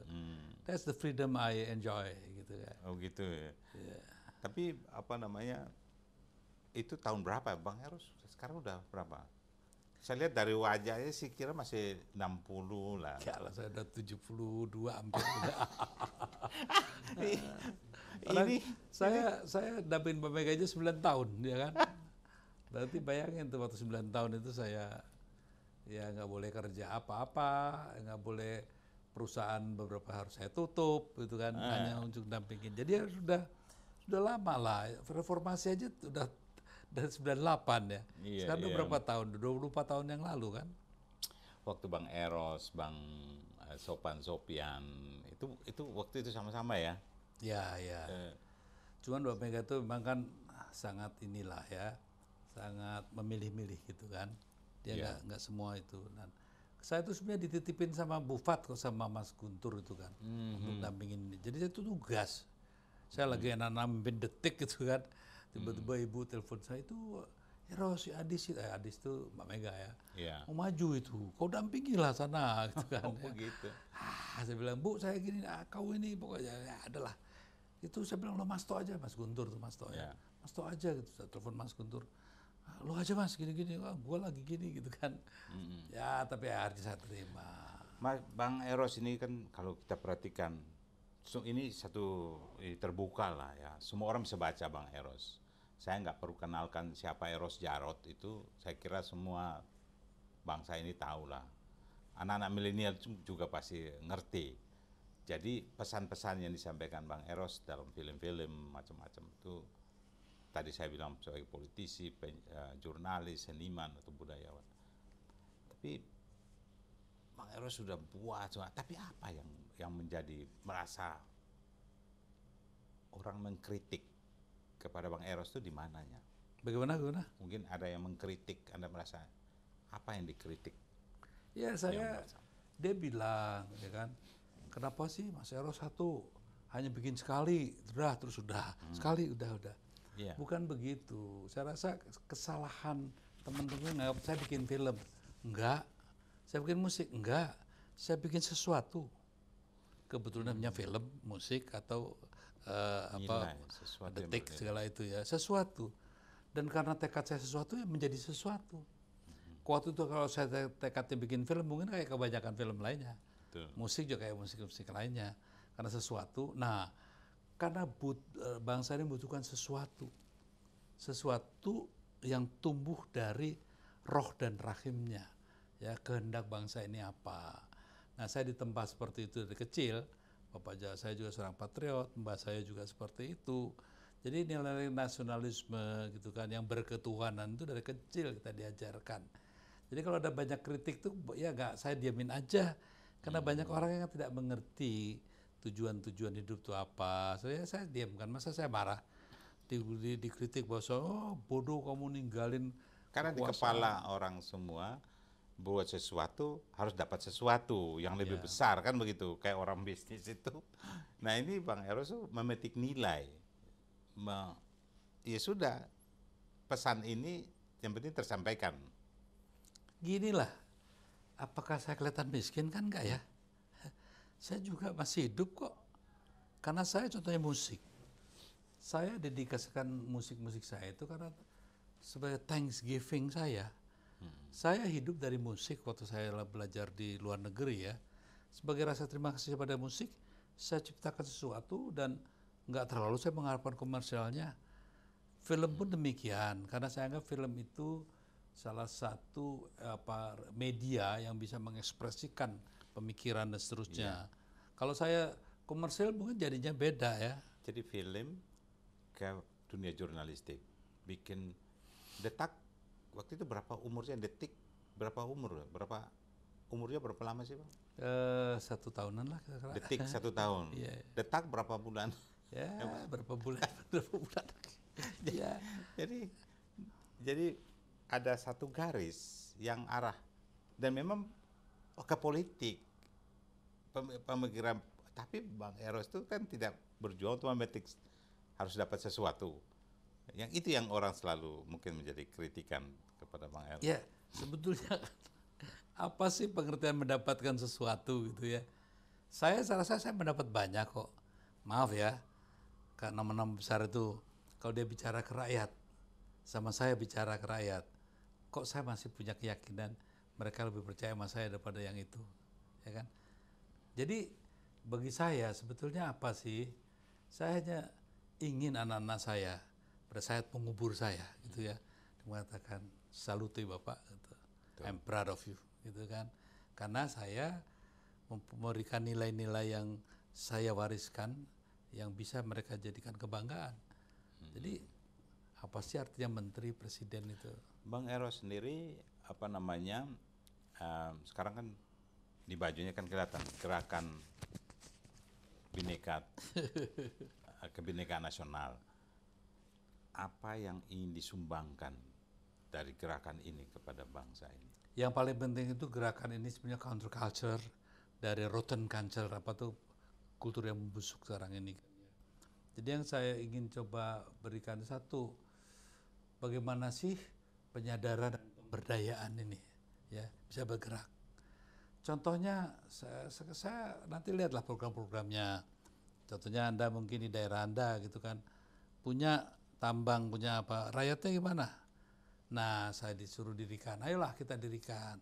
That's the freedom I enjoy gitu ya. Oh gitu ya. Tapi apa namanya, itu tahun berapa Bang Eros? Sekarang udah berapa? Saya lihat dari wajahnya sih kira masih 60 lah. Ya lah, saya udah 72 hampir. Ini saya dapetin Mbak Mega aja 9 tahun ya kan. Berarti bayangin tuh waktu 9 tahun itu saya ya nggak boleh kerja apa-apa, nggak boleh perusahaan beberapa harus saya tutup gitu kan, hanya untuk dampingin. Jadi ya sudah lama lah, reformasi aja udah dari 98 ya. Iya, Sekarang udah iya. berapa tahun? 24 tahun yang lalu kan. waktu Bang Eros, Bang Sopan Sopian, itu waktu itu sama-sama ya. Ya, ya. Cuman Mbak Mega itu memang kan sangat inilah ya, sangat memilih-milih gitu kan. Dia nggak semua itu. Dan saya itu sebenarnya dititipin sama Bu Fat kok sama Mas Guntur itu kan, untuk dampingin. Jadi saya itu tugas. Saya lagi anak-anak mimpin Detik gitu kan, tiba-tiba ibu telepon saya itu, Eros si Adis itu Mbak Mega ya, mau maju itu, kau dampingi lah sana gitu kan. Begitu. Saya bilang, Bu saya gini, kau ini pokoknya ya adalah. Itu saya bilang, lo Mas To aja, Mas Guntur tuh Mas To ya. Mas To aja gitu, saya telepon Mas Guntur. Lo aja Mas gini-gini, gue lagi gini gitu kan. Ya tapi harus saya terima. Bang Eros ini kan kalau kita perhatikan, ini satu terbuka lah ya. Semua orang bisa baca Bang Eros. Saya nggak perlu kenalkan siapa Eros Jarot itu, saya kira semua bangsa ini tahu lah. Anak-anak milenial juga pasti ngerti. Jadi pesan-pesan yang disampaikan Bang Eros dalam film-film macam-macam itu, tadi saya bilang sebagai politisi, jurnalis, seniman atau budayawan. Tapi Bang Eros sudah buat, tapi apa yang menjadi merasa orang mengkritik kepada Bang Eros itu di mananya? Bagaimana? Mungkin ada yang mengkritik, Anda merasa apa yang dikritik? Ya dia bilang ya kan, kenapa sih Mas Eros satu hanya bikin sekali, terus sudah sekali udah. Bukan begitu. Saya rasa kesalahan teman-teman saya bikin film, enggak. Saya bikin musik, enggak. Saya bikin sesuatu. Kebetulan punya film, musik atau Detik segala itu ya, sesuatu. Dan karena tekad saya sesuatu ya menjadi sesuatu. Waktu itu kalau saya tekadnya bikin film mungkin kayak kebanyakan film lainnya. Betul. Musik juga kayak musik lainnya. Karena sesuatu. Nah, karena bangsa ini membutuhkan sesuatu. Sesuatu yang tumbuh dari roh dan rahimnya. Ya, kehendak bangsa ini apa. Nah, saya di tempat seperti itu dari kecil. Bapak saya juga seorang patriot, mbak saya juga seperti itu. Jadi nilai nasionalisme gitu kan, yang berketuhanan itu dari kecil kita diajarkan. Jadi kalau ada banyak kritik tuh ya saya diamin aja. Karena banyak orang yang tidak mengerti tujuan hidup itu apa. Saya diamkan, masa saya marah. Dikritik bahwa bodoh kamu ninggalin karena di kepala orang semua buat sesuatu harus dapat sesuatu yang lebih besar kan begitu, kayak orang bisnis itu. Nah ini Bang Eros memetik nilai, ya sudah pesan ini yang penting tersampaikan. Ginilah, apakah saya kelihatan miskin kan enggak ya? Saya juga masih hidup kok, karena saya contohnya musik. Saya dedikasikan musik-musik saya itu karena sebagai thanksgiving saya. Saya hidup dari musik waktu saya belajar di luar negeri ya. Sebagai rasa terima kasih pada musik, saya ciptakan sesuatu dan nggak terlalu saya mengharapkan komersialnya. Film pun demikian, karena saya anggap film itu salah satu media yang bisa mengekspresikan pemikiran dan seterusnya. Kalau saya komersil mungkin jadinya beda ya. Jadi film ke dunia jurnalistik, bikin Detak waktu itu berapa umurnya Detik, berapa umurnya berapa lama sih Bang? 1 tahunan lah kira-kira. Detik 1 tahun. Iya. Detak berapa bulan? Ya, berapa bulan? Berapa bulan? Ya. Jadi ada satu garis yang arah dan memang ke politik pemikiran, tapi Bang Eros itu kan tidak berjuang untuk memetik harus dapat sesuatu. Yang itu yang orang selalu mungkin menjadi kritikan kepada Bang Eros. Ya, sebetulnya apa sih pengertian mendapatkan sesuatu gitu ya? Saya rasa saya mendapat banyak kok. Maaf ya, karena nama besar itu kalau dia bicara ke rakyat, sama saya bicara ke rakyat, kok saya masih punya keyakinan mereka lebih percaya sama saya daripada yang itu, ya kan? Jadi bagi saya sebetulnya apa sih? Saya hanya ingin anak-anak saya pada saat mengubur saya, gitu ya, mengatakan salute Bapak, gitu. I'm proud of you, gitu kan? Karena saya memberikan nilai-nilai yang saya wariskan yang bisa mereka jadikan kebanggaan. Jadi apa sih artinya menteri presiden itu? Bang Eros sendiri apa namanya sekarang kan di bajunya kan kelihatan gerakan kebinekaan nasional. Apa yang ingin disumbangkan dari gerakan ini kepada bangsa ini? Yang paling penting itu gerakan ini sebenarnya counterculture dari rotten culture, apa tuh kultur yang membusuk sekarang ini. Jadi yang saya ingin coba berikan satu, bagaimana sih penyadaran dan pemberdayaan ini ya bisa bergerak. Contohnya saya nanti lihatlah program-programnya. Contohnya Anda mungkin di daerah Anda gitu kan punya tambang, punya apa, rakyatnya gimana? Nah, saya disuruh dirikan, ayolah kita dirikan.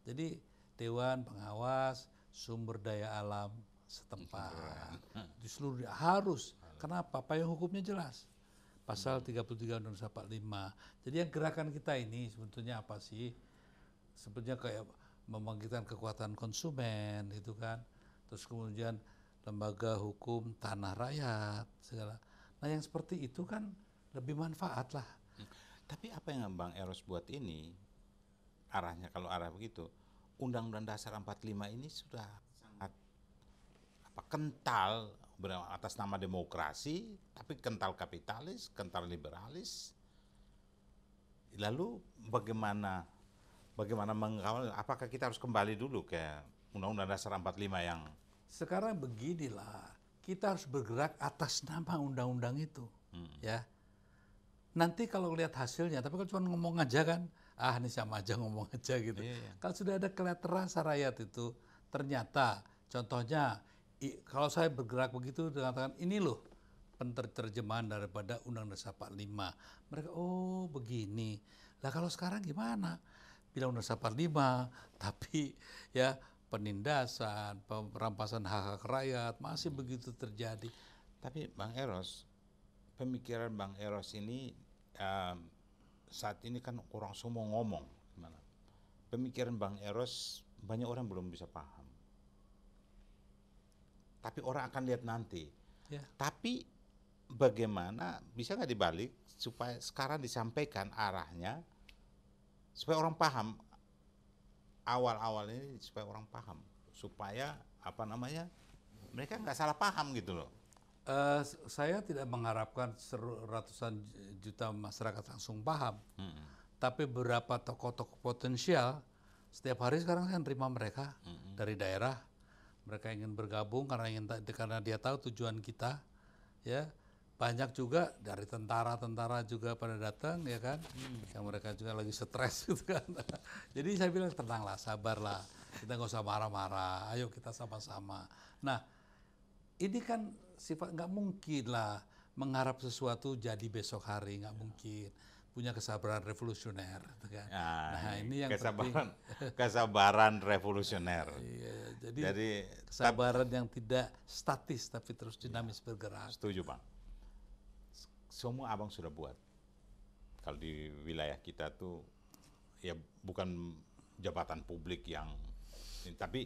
Jadi Dewan Pengawas Sumber Daya Alam setempat. Di seluruh harus. Kenapa? Payung hukumnya jelas. Pasal 33 Undang-Undang 45. Jadi yang gerakan kita ini sebetulnya apa sih? Sebetulnya kayak membangkitkan kekuatan konsumen gitu kan. Terus kemudian lembaga hukum tanah rakyat segala. Nah, yang seperti itu kan lebih manfaat lah. Tapi apa yang Bang Eros buat ini, arahnya kalau arah begitu, Undang-Undang Dasar 45 ini sudah sangat kental atas nama demokrasi, tapi kental kapitalis, kental liberalis. Lalu bagaimana mengawal, apakah kita harus kembali dulu ke Undang-Undang Dasar 45 yang... Sekarang beginilah, kita harus bergerak atas nama undang-undang itu. Ya. Nanti kalau lihat hasilnya, tapi kalau cuma ngomong aja kan, ini sama aja ngomong aja gitu. Kalau sudah ada kelihatan rasa rakyat itu, ternyata contohnya, kalau saya bergerak begitu, mengatakan ini loh penerjemahan daripada Undang-Undang Dasar 45. Mereka, oh begini. Lah kalau sekarang gimana? Bilang Undang-Undang Dasar 45, tapi ya penindasan, perampasan hak-hak rakyat masih begitu terjadi. Tapi Bang Eros, pemikiran Bang Eros ini saat ini kan orang semua ngomong gimana. Pemikiran Bang Eros banyak orang belum bisa paham. Tapi orang akan lihat nanti. Ya. Tapi bagaimana bisa nggak dibalik supaya sekarang disampaikan arahnya supaya orang paham awal-awal ini, supaya orang paham, supaya apa namanya mereka nggak salah paham gitu loh. Saya tidak mengharapkan ratusan juta masyarakat langsung paham, tapi beberapa tokoh-tokoh potensial setiap hari sekarang saya terima mereka dari daerah, mereka ingin bergabung karena dia tahu tujuan kita, ya. Banyak juga dari tentara juga pada datang, ya kan, yang mereka juga lagi stres gitu kan. Jadi saya bilang tenanglah, sabarlah, kita nggak usah marah-marah, ayo kita sama-sama. Nah, ini kan sifat nggak mungkin lah mengharap sesuatu jadi besok hari, nggak mungkin. Punya kesabaran revolusioner, gitu kan. Nah, ini yang kesabaran revolusioner. Iya, jadi kesabaran yang tidak statis tapi terus dinamis bergerak. Setuju Bang. Semua abang sudah buat. Kalau di wilayah kita tuh ya bukan jabatan publik yang, tapi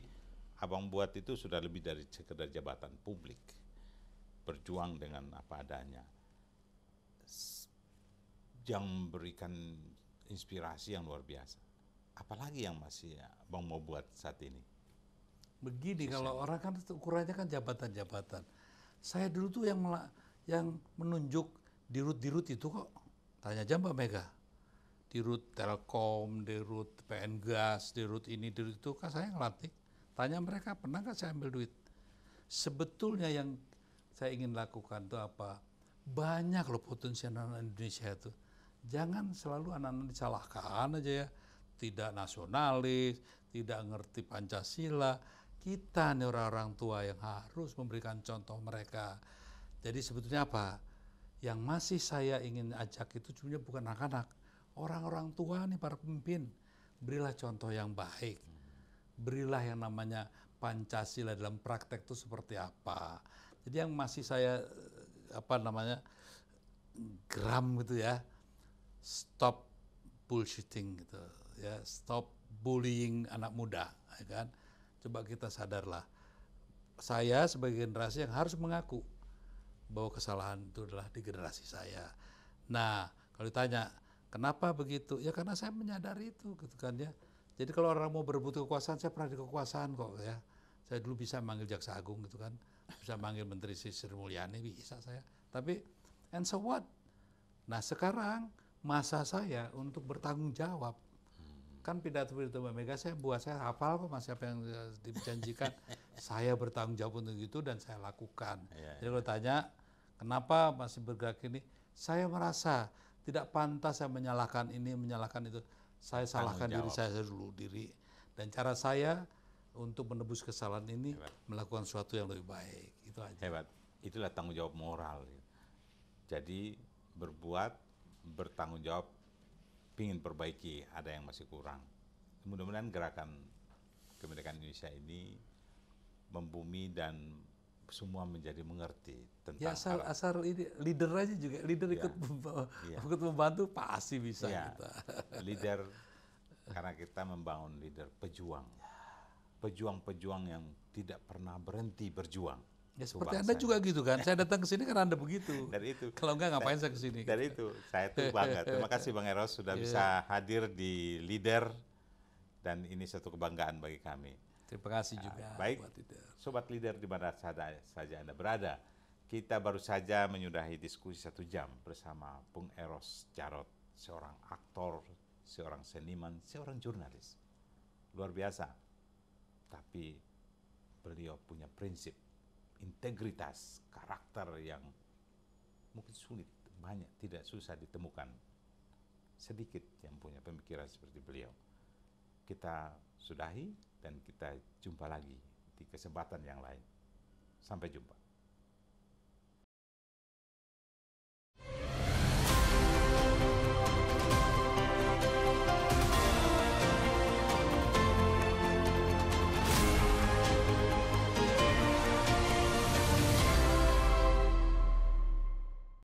abang buat itu sudah lebih dari sekedar jabatan publik, berjuang dengan apa adanya, yang memberikan inspirasi yang luar biasa. Apalagi yang masih abang mau buat saat ini? Begini, kalau orang kan ukurannya kan jabatan-jabatan. Saya dulu tuh yang menunjuk dirut-dirut itu kok. Tanya aja Mbak Mega. Dirut Telkom, dirut PN Gas, dirut ini, dirut itu kan saya ngelatih. Tanya mereka, pernah nggak saya ambil duit? Sebetulnya yang saya ingin lakukan itu apa? Banyak loh potensi anak-anak Indonesia itu. Jangan selalu anak-anak disalahkan aja ya. Tidak nasionalis, tidak ngerti Pancasila. Kita nih orang-orang tua yang harus memberikan contoh mereka. Jadi sebetulnya apa? Yang masih saya ingin ajak itu sebenarnya bukan anak-anak. Orang-orang tua nih, para pemimpin. Berilah contoh yang baik. Berilah yang namanya Pancasila dalam praktek itu seperti apa. Jadi yang masih saya geram gitu ya. Stop bullshitting gitu ya. Stop bullying anak muda, ya kan? Coba kita sadarlah. Saya sebagai generasi yang harus mengaku bahwa kesalahan itu adalah di generasi saya. Nah, kalau ditanya, kenapa begitu? Ya karena saya menyadari itu gitu kan ya. Jadi kalau orang mau berebut kekuasaan, saya pernah di kekuasaan kok ya. Saya dulu bisa manggil Jaksa Agung gitu kan. Bisa manggil Menteri Sri Mulyani, bisa saya. Tapi, and so what? Nah sekarang masa saya untuk bertanggung jawab. Kan pidato-pidato Mbak Mega saya buat, saya hafal kok Mas, apa yang dijanjikan. Saya bertanggung jawab untuk itu dan saya lakukan. Jadi kalau tanya, kenapa masih bergerak ini? Saya merasa tidak pantas saya menyalahkan ini, menyalahkan itu. Saya salahkan diri saya dulu, Dan cara saya untuk menebus kesalahan ini, melakukan sesuatu yang lebih baik. Itu aja. Hebat. Itulah tanggung jawab moral. Jadi berbuat, bertanggung jawab, ingin perbaiki, ada yang masih kurang. Mudah-mudahan gerakan kemerdekaan Indonesia ini membumi dan semua menjadi mengerti tentang ya asal ini leader aja juga, leader ikut membantu pasti bisa kita. Leader, karena kita membangun leader pejuang yang tidak pernah berhenti berjuang. Ya seperti Anda juga gitu kan. Saya datang ke sini karena Anda begitu. Dari itu. Kalau enggak ngapain saya ke sini? Dari itu saya tuh bangga. Terima kasih Bang Eros sudah bisa hadir di Leader, dan ini satu kebanggaan bagi kami. Terima kasih juga. Baik, Sobat Leader di mana saja Anda berada. Kita baru saja menyudahi diskusi 1 jam bersama Bung Eros Jarot, seorang aktor, seorang seniman, seorang jurnalis. Luar biasa. Tapi beliau punya prinsip, integritas, karakter yang mungkin sulit, tidak susah ditemukan. Sedikit yang punya pemikiran seperti beliau. Kita sudahi dan kita jumpa lagi di kesempatan yang lain. Sampai jumpa.